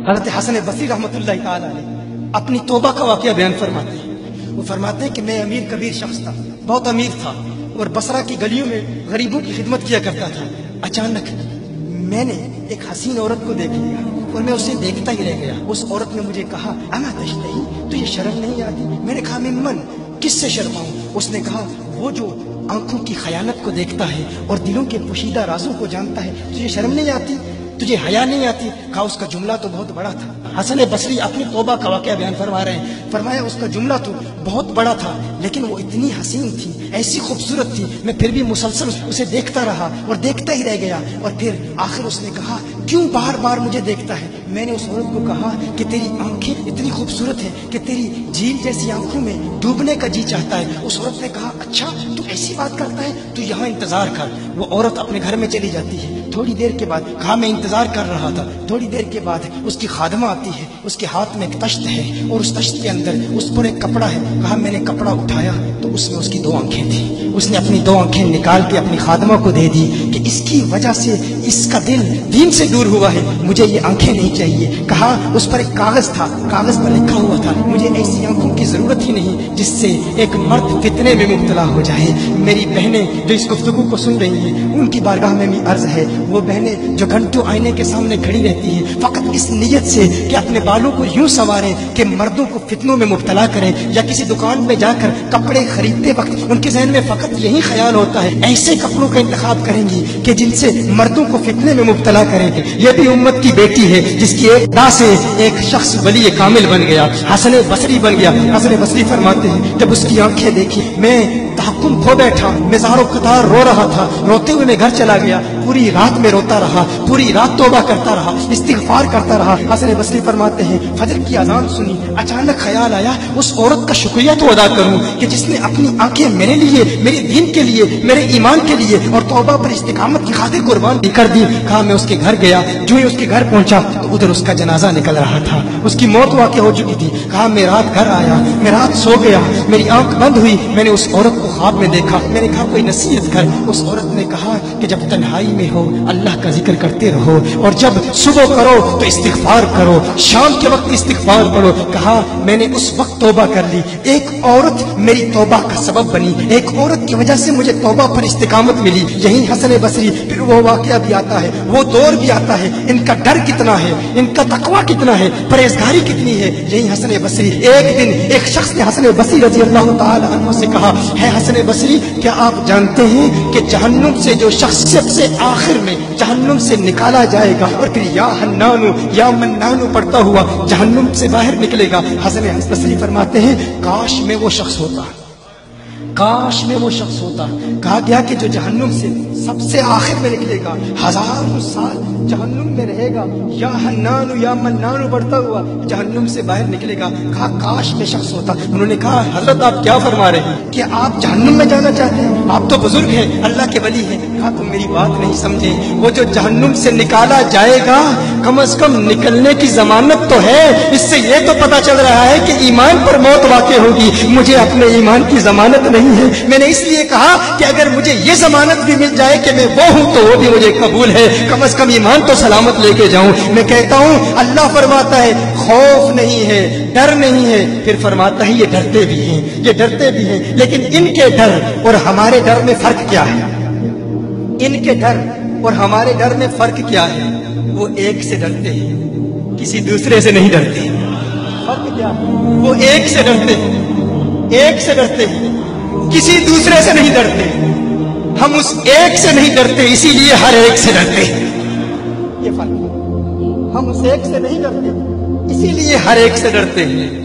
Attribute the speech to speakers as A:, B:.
A: حضرت حسن بصری رحمتullah تعالی علیہ اپنی توبہ کا واقعہ بیان فرماتے ہیں۔ وہ فرماتے ہیں کہ میں امیر کبیر شخص تھا، بہت امیر تھا، اور بصرہ کی گلیوں میں غریبوں کی خدمت کیا کرتا تھا۔ اچانک میں نے ایک حسین عورت کو دیکھ لیا اور میں اسے دیکھتا ہی رہ گیا۔ اس عورت نے مجھے کہا اما تشتہی، تجھے شرم نہیں آتی؟ میں نے کہا ممن، کس سے شرماؤں؟ اس نے کہا وہ جو آنکھوں کی خیانت کو دیکھتا ہے اور دلوں کے پوشیدہ رازوں کو جانتا ہے، تجھے شرم نہیں آتی؟ تجھے حیا نہیں آتی؟ کہا اس کا جملہ تو بہت بڑا تھا۔ حسن بصری اپنی توبہ کا واقعہ بیان فرما رہے ہیں۔ فرمایا اس کا جملہ تو بہت بڑا تھا، لیکن وہ اتنی حسین تھی، ایسی خوبصورت تھی، میں پھر بھی مسلسل اسے دیکھتا رہا اور دیکھتا ہی رہ گیا۔ اور پھر آخر اس نے کہا کیوں بار بار مجھے دیکھتا ہے؟ میں نے اس عورت کو کہا کہ تیری آنکھیں اتنی خوبصورت ہیں کہ تیری جھیل جیسی آنکھوں میں ڈوبنے کا جی چاہتا ہے۔ اس عورت نے کہا اچھا تو ایسی بات کرتا ہے، تو یہاں انتظار کر۔ وہ عورت اپنے گھر میں چلی جاتی ہے۔ تھوڑی دیر کے بعد کہا میں انتظار کر رہا تھا۔ تھوڑی دیر کے بعد اس کی خادمہ آتی ہے، اس کے ہاتھ میں ایک تشت ہے اور اس تشت کے اندر اس پر ایک کپڑا ہے۔ کہا میں نے کپڑا اٹھایا تو اس میں اس کی 2 آنکھیں تھیں۔ اس نے اپنی 2 آنکھیں نکال کے اپنی خادمہ کو دے دی کہ اس کی وجہ سے اس کا دل دین سے دور ہوا ہے، مجھے یہ آنکھیں نہیں چاہیے۔ کہا اس پر ایک کاغذ تھا، کاغذ پر لکھا ہوا تھا مجھے ایسی آنکھوں کی ضرورت ہی نہیں جس سے ایک مرد فتنے میں مبتلا ہو جائے۔ میری بہنیں جو اس گفتگو کو سن رہی ہیں ان کی بارگاہ میں بھی عرض ہے، وہ بہنیں جو گھنٹوں آئینے کے سامنے کھڑی رہتی ہیں فقط اس نیت سے کہ اپنے بالوں کو یوں سنواریں کہ مردوں کو فتنوں میں مبتلا کریں، یا کسی دکان میں جا کر کپڑے خریدتے وقت ان کے ذہن میں فقط یہی خیال ہوتا ہے ایسے کپڑوں کا انتخاب کریں گی کہ جن سے مردوں کو فتنے میں مبتلا کریں گے۔ یہ بھی امت کی بیٹی ہے جس کی ایک دا سے ایک شخص ولی کامل بن گیا، حسن بصری بن گیا۔ حسن بصری فرماتے ہیں جب اس کی آنکھیں دیکھی میں تحکم کھو بیٹھا، میں زار و قطار رو رہا تھا، روتے ہوئے میں گھر چلا گیا، پوری رات میں روتا رہا، پوری رات توبہ کرتا رہا، استغفار کرتا رہا۔ حسن بصری فرماتے ہیں فجر کی اذان سنی، اچانک خیال آیا اس عورت کا شکریہ تو ادا کروں کہ جس نے اپنی آنکھیں میرے لیے، میرے دین کے لیے، میرے ایمان کے لیے اور توبہ پر استقامت کی خاطر قربان کر دی۔ کہا میں اس کے گھر گیا، جو ہی اس کے گھر پہنچا تو ادھر اس کا جنازہ نکل رہا تھا، اس کی موت واقع ہو چکی تھی۔ کہا میں رات گھر آیا، میں رات سو گیا، میری آنکھ بند ہوئی، میں نے اس عورت کو خواب میں دیکھا۔ میں نے کہا کوئی نصیحت کر۔ اس عورت نے کہا کہ جب تنہائی میں ہو اللہ کا ذکر کرتے رہو، اور جب صبح کرو تو استغفار کرو، شام کے وقت استغفار پڑھو۔ کہا میں نے اس وقت توبہ کر لی، ایک عورت میری توبہ کا سبب بنی، ایک عورت کی وجہ سے مجھے توبہ پر استقامت ملی۔ یہی حسن بصری پھر وہ واقعہ بھی آتا ہے، وہ دور بھی آتا ہے، ان کا ڈر کتنا ہے، ان کا تقویٰ کتنا ہے، پرہیزگاری کتنی ہے۔ یہی حسن بصری، ایک دن ایک شخص نے حسن بصری رضی اللہ تعالی عنہ سے کہا ہے حسن بصری کیا آپ جانتے ہیں کہ جہنم سے جو شخص سب سے آخر میں جہنم سے نکالا جائے گا اور پھر یا حنانو یا منانو پڑھتا ہوا جہنم سے باہر نکلے گا؟ حسن بصری فرماتے ہیں کاش میں وہ شخص ہوتا، کاش میں وہ شخص ہوتا۔ کہا گیا کہ جو جہنم سے سب سے آخر میں نکلے گا، 1000 سال جہنم میں رہے گا، یا حنانو یا منانو پڑھتا ہوا جہنم سے باہر نکلے گا۔ کہا کاش میں شخص ہوتا۔ انہوں نے کہا حضرت آپ کیا فرما رہے ہیں کہ آپ جہنم میں جانا چاہتے ہیں؟ آپ تو بزرگ ہیں، اللہ کے ولی ہیں۔ کہا تم میری بات نہیں سمجھے، وہ جو جہنم سے نکالا جائے گا کم از کم نکلنے کی ضمانت تو ہے، اس سے یہ تو پتا چل رہا ہے کہ ایمان پر موت واقع ہوگی، مجھے اپنے ایمان کی ضمانت نہیں ہے۔ میں نے اس لیے کہا کہ اگر مجھے یہ ضمانت بھی مل جائے کہ میں وہ ہوں تو وہ بھی مجھے قبول ہے، کم از کم ایمان تو سلامت لے کے جاؤں۔ میں کہتا ہوں اللہ فرماتا ہے خوف نہیں ہے، ڈر نہیں ہے، پھر فرماتا ہے یہ ڈرتے بھی ہیں، یہ ڈرتے بھی ہیں، لیکن ان کے ڈر اور ہمارے ڈر میں فرق کیا ہے؟ ان کے ڈر اور ہمارے ڈر میں فرق کیا ہے؟ وہ ایک سے ڈرتے ہیں، کسی دوسرے سے نہیں ڈرتے۔ فرق کیا ہے؟ وہ ایک سے ڈرتے ہیں، ایک سے ڈرتے ہیں، کسی دوسرے سے نہیں ڈرتے۔ ہم اس ایک سے نہیں ڈرتے، اسی لیے ہر ایک سے ڈرتے ہیں۔ یہ فرق ہے، ہم اس ایک سے نہیں ڈرتے، اسی لیے ہر ایک سے ڈرتے ہیں۔